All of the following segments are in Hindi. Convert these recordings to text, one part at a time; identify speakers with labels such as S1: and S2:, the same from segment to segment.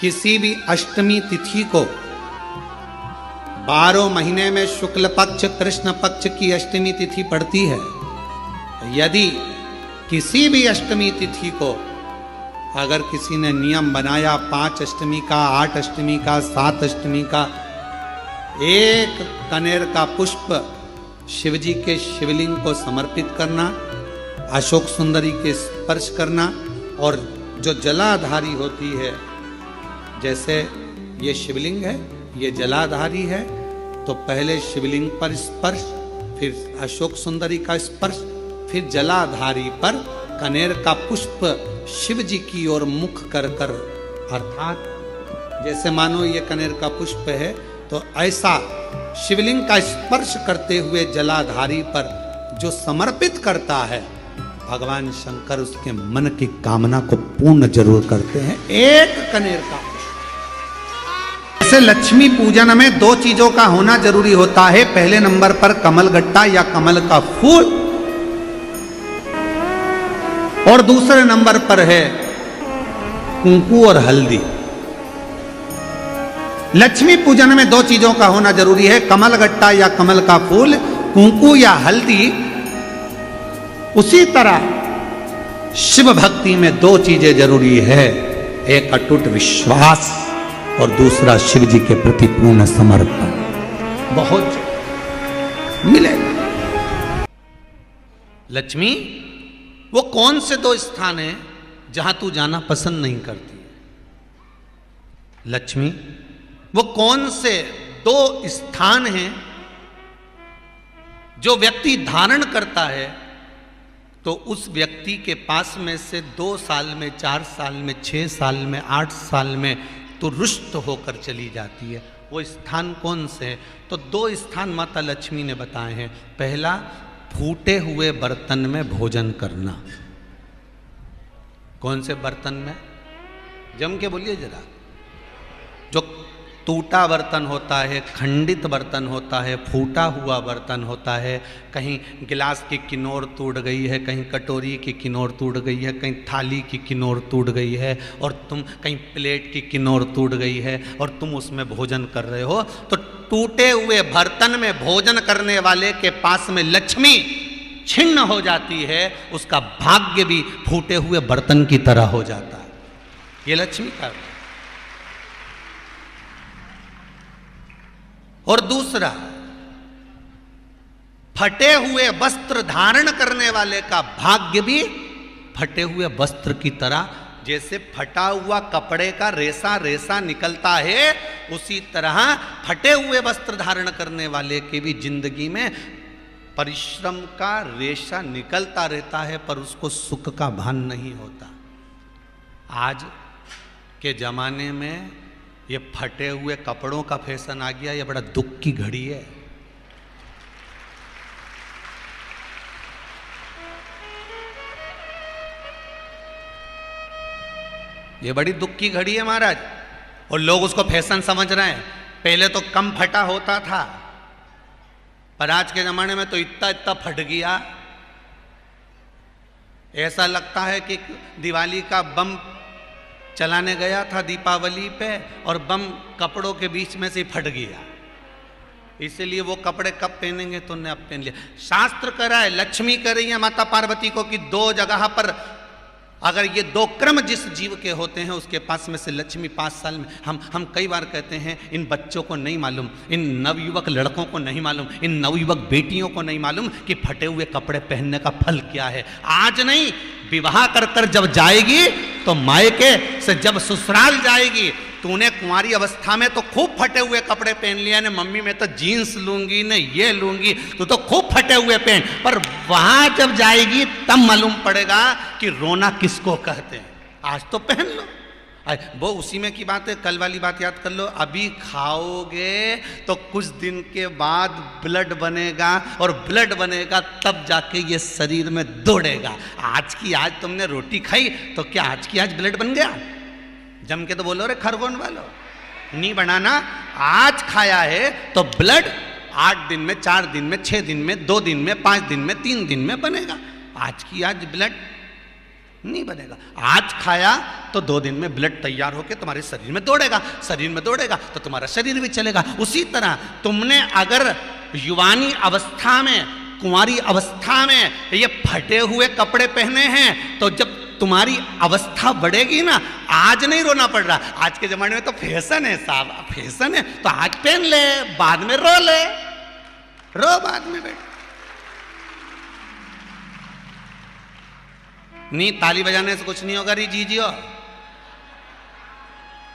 S1: किसी भी अष्टमी तिथि को 12 महीने में शुक्ल पक्ष कृष्ण पक्ष की अष्टमी तिथि पड़ती है। यदि किसी भी अष्टमी तिथि को अगर किसी ने नियम बनाया 5 अष्टमी का, 8 अष्टमी का, 7 अष्टमी का, एक कनेर का पुष्प शिवजी के शिवलिंग को समर्पित करना, अशोक सुंदरी के स्पर्श करना, और जो जलाधारी होती है, जैसे ये शिवलिंग है, ये जलाधारी है, तो पहले शिवलिंग पर स्पर्श, फिर अशोक सुंदरी का स्पर्श, फिर जलाधारी पर कनेर का पुष्प शिव जी की ओर मुख कर कर, अर्थात जैसे मानो ये कनेर का पुष्प है, तो ऐसा शिवलिंग का स्पर्श करते हुए जलाधारी पर जो समर्पित करता है, भगवान शंकर उसके मन की कामना को पूर्ण जरूर करते हैं। एक कनेर का पुष्प। जैसे लक्ष्मी पूजन में 2 चीजों का होना जरूरी होता है। पहले नंबर पर कमलगट्टा या कमल का फूल, और दूसरे नंबर पर है कुंकू और हल्दी। लक्ष्मी पूजन में 2 चीजों का होना जरूरी है, कमलगट्टा या कमल का फूल, कुंकू या हल्दी। उसी तरह शिव भक्ति में 2 चीजें जरूरी है, एक अटूट विश्वास और दूसरा शिव जी के प्रति पूर्ण समर्पण। बहुत मिलेगा। लक्ष्मी वो कौन से 2 स्थान हैं जहां तू जाना पसंद नहीं करती? लक्ष्मी वो कौन से 2 स्थान हैं जो व्यक्ति धारण करता है तो उस व्यक्ति के पास में से 2 साल में, 4 साल में, 6 साल में, 8 साल में तो रुष्ट होकर चली जाती है? वो स्थान कौन से हैं? तो 2 स्थान माता लक्ष्मी ने बताए हैं। पहला, फूटे हुए बर्तन में भोजन करना। कौन से बर्तन में? जम के बोलिए जरा। जो टूटा बर्तन होता है, खंडित बर्तन होता है, फूटा हुआ बर्तन होता है, कहीं गिलास की किनोर टूट गई है, कहीं कटोरी की किनोर टूट गई है, कहीं थाली की किनोर टूट गई है, और तुम कहीं प्लेट की किनोर टूट गई है और तुम उसमें भोजन कर रहे हो, तो टूटे हुए बर्तन में भोजन करने वाले के पास में लक्ष्मी छिन्न हो जाती है, उसका भाग्य भी फूटे हुए बर्तन की तरह हो जाता है। ये लक्ष्मी का। और दूसरा, फटे हुए वस्त्र धारण करने वाले का भाग्य भी फटे हुए वस्त्र की तरह, जैसे फटा हुआ कपड़े का रेसा रेसा निकलता है, उसी तरह फटे हुए वस्त्र धारण करने वाले के भी जिंदगी में परिश्रम का रेशा निकलता रहता है, पर उसको सुख का भान नहीं होता। आज के जमाने में ये फटे हुए कपड़ों का फैशन आ गया, ये बड़ा दुख की घड़ी है। ये बड़ी दुख की घड़ी है महाराज, और लोग उसको फैशन समझ रहे हैं। पहले तो कम फटा होता था, पर आज के जमाने में तो इतना इतना फट गया, ऐसा लगता है कि दिवाली का बम चलाने गया था दीपावली पे और बम कपड़ों के बीच में से फट गया। इसलिए वो कपड़े कब पहनेंगे तो ने अब पहन लिया। शास्त्र कह रहा है, लक्ष्मी कह रही है माता पार्वती को कि 2 जगह पर अगर ये 2 क्रम जिस जीव के होते हैं उसके पास में से लक्ष्मी 5 साल में, हम कई बार कहते हैं इन बच्चों को नहीं मालूम, इन नवयुवक लड़कों को नहीं मालूम, इन नवयुवक बेटियों को नहीं मालूम कि फटे हुए कपड़े पहनने का फल क्या है। आज नहीं, विवाह कर कर जब जाएगी तो मायके से जब ससुराल जाएगी, तूने कुंवारी अवस्था में तो खूब फटे हुए कपड़े पहन लिया ने, मम्मी मैं तो जीन्स लूंगी ने, ये लूंगी, तू तो खूब फटे हुए पहन, पर वहां जब जाएगी तब मालूम पड़ेगा कि रोना किसको कहते हैं। आज तो पहन लो, वो उसी में की बात है। कल वाली बात याद कर लो, अभी खाओगे तो कुछ दिन के बाद ब्लड बनेगा, और ब्लड बनेगा तब जाके ये शरीर में दौड़ेगा। आज की आज तुमने रोटी खाई तो क्या आज की आज ब्लड बन गया? जम के तो बोलो रे खरगोन वालो, नहीं बनाना। आज खाया है तो ब्लड 8 दिन में, 4 दिन में, 6 दिन में, 2 दिन में, 5 दिन में, 3 दिन में बनेगा। आज की आज ब्लड नहीं बनेगा। आज खाया तो 2 दिन में ब्लड तैयार होकर तुम्हारे शरीर में दौड़ेगा, शरीर में दौड़ेगा तो तुम्हारा शरीर भी चलेगा। उसी तरह तुमने अगर युवानी अवस्था में, कुंवारी अवस्था में ये फटे हुए कपड़े पहने हैं, तो जब तुम्हारी अवस्था बढ़ेगी ना, आज नहीं रोना पड़ रहा। आज के जमाने में तो फैशन है साहब, फैशन है तो आज पहन ले, बाद में रो ले, रो बाद में बैठ। नहीं, ताली बजाने से कुछ नहीं होगा री जीजियो,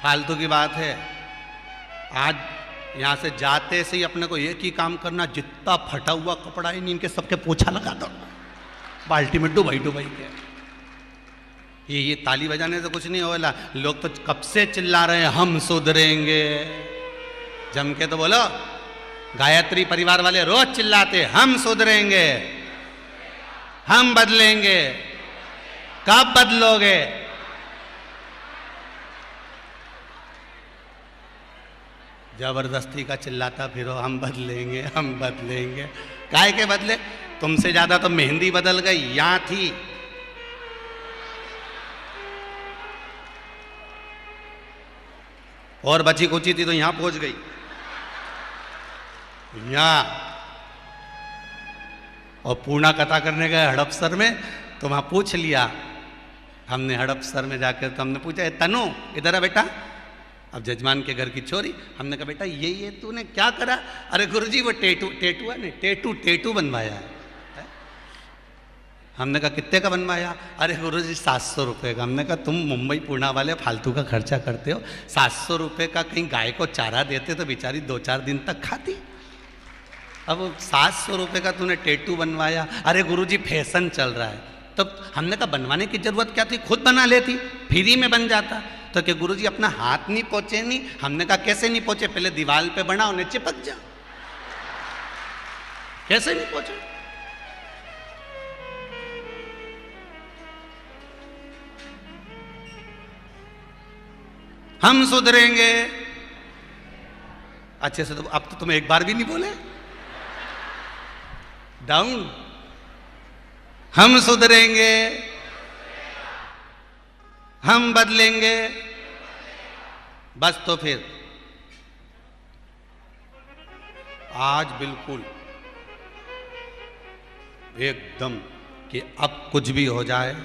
S1: फालतू की बात है। आज यहां से जाते से ही अपने को एक ही काम करना, जितना फटा हुआ कपड़ा है इनके सबके पोछा लगा दो, बाल्टी में डुबाई डुबाई के। ये ताली बजाने से कुछ नहीं होगा। लोग तो कब से चिल्ला रहे हैं हम सुधरेंगे, जम के तो बोलो। गायत्री परिवार वाले रोज चिल्लाते हम सुधरेंगे, हम बदलेंगे। कब बदलोगे? जबरदस्ती का चिल्लाता फिरो हम बदलेंगे, हम बदलेंगे। काहे के बदले? तुमसे ज्यादा तो मेहंदी बदल गई, यहां थी। और बची कुची थी तो यहां पहुंच गई। यहां और पूर्णा कथा करने गए हड़पसर में, तो वहां पूछ लिया हमने हड़पसर में जाकर, तो हमने पूछा तनु इधर आ बेटा, अब जजमान के घर की छोरी। हमने कहा बेटा ये तूने क्या करा? अरे गुरुजी वो टेटू है नहीं, टेटू बनवाया है। हमने कहा कितने का बनवाया? अरे गुरुजी 700 रुपये का। हमने कहा तुम मुंबई पूर्णा वाले फालतू का खर्चा करते हो, 700 रुपये का कहीं गाय को चारा देते तो बेचारी 2-4 दिन तक खाती। अब 700 रुपये का तूने टेटू बनवाया। अरे गुरुजी फैशन चल रहा है। तब हमने कहा बनवाने की जरूरत क्या थी, खुद बना लेती, फ्री में बन जाता। तो क्या गुरुजी अपना हाथ नहीं पहुंचे? नहीं। हमने कहा कैसे नहीं पहुंचे? पहले दीवार पे बना, उन्हें चिपक जा। कैसे नहीं पहुंचे? हम सुधरेंगे। अच्छे से तो अब तो तुम एक बार भी नहीं बोले। डाउन। हम सुधरेंगे, हम बदलेंगे। बस तो फिर आज बिल्कुल एकदम कि अब कुछ भी हो जाए,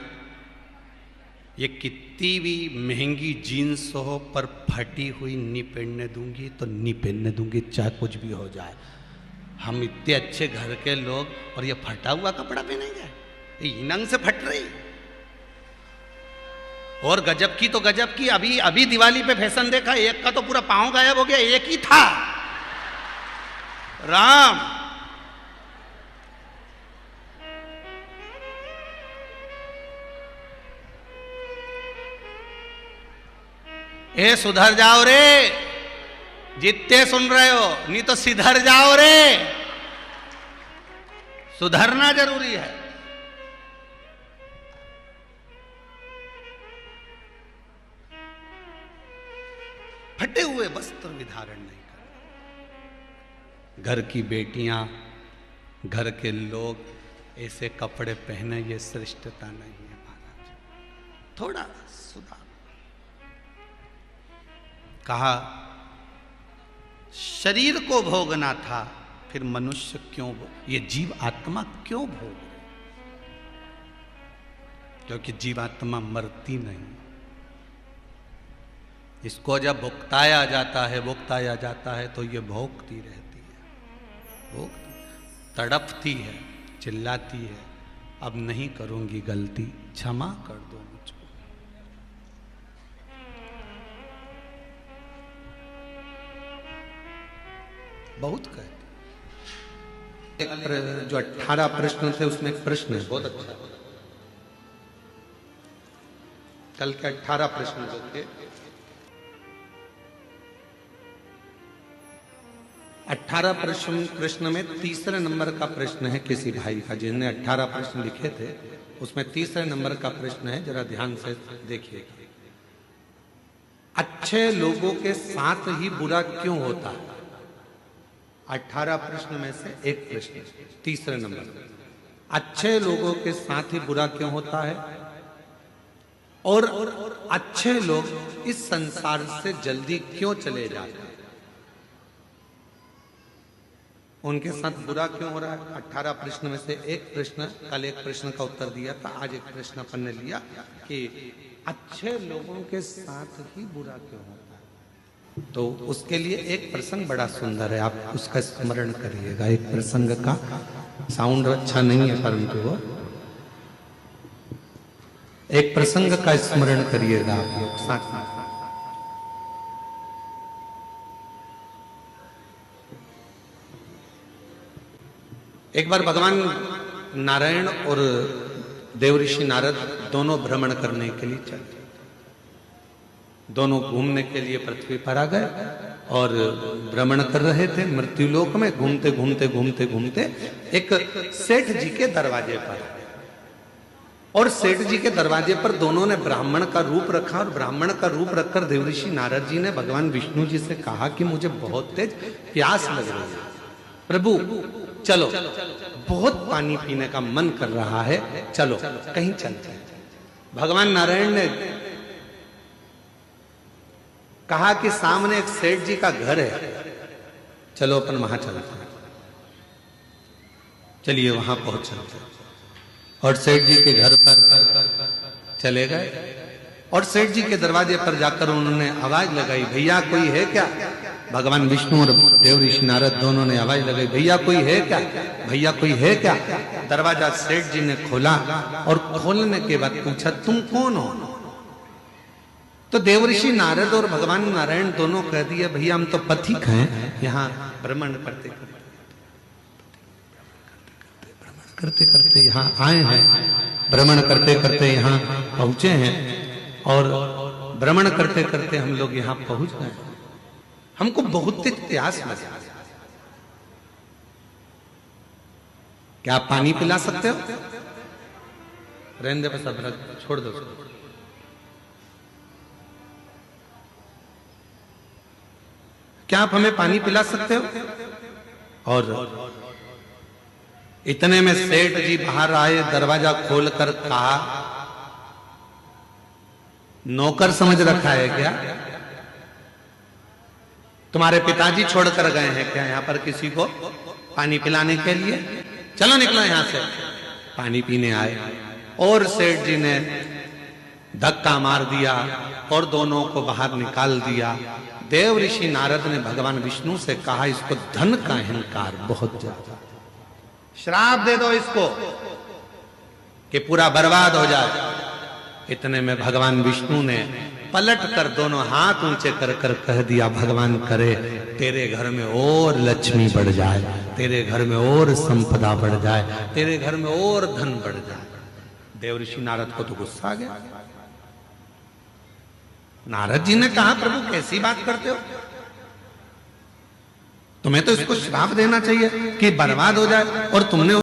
S1: ये कितनी भी महंगी जीन्स हो पर फटी हुई नहीं पहनने दूंगी तो नहीं पहनने दूंगी, चाहे कुछ भी हो जाए। हम इतने अच्छे घर के लोग और ये फटा हुआ कपड़ा पहनेंगे? ये नंग से फट रही। और गजब की तो गजब की, अभी दिवाली पे फैशन देखा, एक का तो पूरा पांव गायब हो गया, एक ही था। राम ए सुधर जाओ रे, जितने सुन रहे हो, नहीं तो सिधर जाओ रे। सुधरना जरूरी है। फटे हुए वस्त्र भी धारण नहीं करना। घर की बेटियां, घर के लोग ऐसे कपड़े पहने, ये श्रेष्ठता नहीं है महाराज। थोड़ा सुधार। कहा शरीर को भोगना था, फिर मनुष्य क्यों ये जीव आत्मा क्यों भोग रहे? क्योंकि जीवात्मा मरती नहीं। इसको जब भुगताया जाता है तो ये भोगती रहती है, तड़पती है, चिल्लाती है, अब नहीं करूंगी गलती, क्षमा कर दो मुझको। बहुत कहते। जो 18 प्रश्न थे उसमें एक प्रश्न है बहुत अच्छा। कल के 18 प्रश्न जो थे, 18 प्रश्न में तीसरे नंबर का प्रश्न है किसी भाई का, जिसने 18 प्रश्न लिखे थे उसमें तीसरे नंबर का प्रश्न है, जरा ध्यान से देखिए। अच्छे लोगों के साथ ही बुरा क्यों होता है? 18 प्रश्न में से एक प्रश्न तीसरे नंबर, अच्छे लोगों के साथ ही बुरा क्यों होता है? और अच्छे लोग इस संसार से जल्दी क्यों चले जाते हैं? उनके साथ बुरा क्यों हो रहा है? 18 प्रश्न में से एक प्रश्न, कल एक प्रश्न का उत्तर दिया था, आज एक प्रश्न अपन ने लिया कि अच्छे लोगों के साथ ही बुरा क्यों होता है। तो उसके लिए एक प्रसंग बड़ा सुंदर है, आप उसका स्मरण करिएगा। एक प्रसंग का साउंड अच्छा नहीं है, परंतु वो एक प्रसंग का स्मरण करिएगा आप लोग साथ में। एक बार भगवान नारायण और देवऋषि नारद दोनों भ्रमण करने के लिए चले। दोनों घूमने के लिए पृथ्वी पर आ गए और भ्रमण कर रहे थे मृत्युलोक में। घूमते घूमते घूमते घूमते एक सेठ जी के दरवाजे पर, और सेठ जी के दरवाजे पर दोनों ने ब्राह्मण का रूप रखा, और ब्राह्मण का रूप रखकर देवऋषि नारद जी ने भगवान विष्णु जी से कहा कि मुझे बहुत तेज प्यास लग रही है, प्रभु चलो, बहुत पानी पीने का मन कर रहा है, चलो कहीं चलते हैं। भगवान नारायण ने कहा कि सामने एक सेठ जी का घर है, चलो अपन वहां चलते हैं। चलिए वहां पहुंच चलते हैं। और सेठ जी के घर पर चले गए और सेठ जी के दरवाजे पर जाकर उन्होंने आवाज लगाई, भैया कोई है क्या? भगवान विष्णु और देवऋषि नारद दोनों ने आवाज लगाई, भैया कोई है क्या, भैया कोई है क्या? दरवाजा सेठ जी ने खोला और खोलने के बाद पूछा, तुम कौन हो? तो देवऋषि नारद और भगवान नारायण दोनों कह दिए, भैया हम तो पथिक हैं, यहाँ भ्रमण करते करते यहाँ आए हैं, भ्रमण करते करते यहाँ पहुंचे हैं, और भ्रमण करते करते हम लोग यहाँ पहुंच गए। हमको बहुत तेज प्यास लगा, क्या आप पानी पिला सकते हो? रहने दे, बस अब छोड़ दो। क्या आप हमें पानी पिला सकते हो? और इतने में सेठ जी बाहर आए, दरवाजा खोलकर कहा, नौकर समझ रखा है क्या? तुम्हारे पिताजी छोड़कर गए हैं क्या यहाँ पर किसी को पानी पिलाने के लिए? चलो निकलो यहां से। पानी पीने आए और सेठ जी ने धक्का मार दिया और दोनों को बाहर निकाल दिया। देवऋषि नारद ने भगवान विष्णु से कहा, इसको धन का अहंकार बहुत ज्यादा, श्राप दे दो इसको कि पूरा बर्बाद हो जाए। इतने में भगवान विष्णु ने पलट कर दोनों हाथ ऊंचे कर कर कह दिया, भगवान करे तेरे घर में और लक्ष्मी बढ़ जाए, तेरे घर में और संपदा बढ़ जाए, तेरे घर में और धन बढ़ जाए। देवऋषि नारद को तो गुस्सा आ गया। नारद जी ने कहा, प्रभु कैसी बात करते हो? तुम्हें तो इसको श्राप देना चाहिए कि बर्बाद हो जाए, और तुमने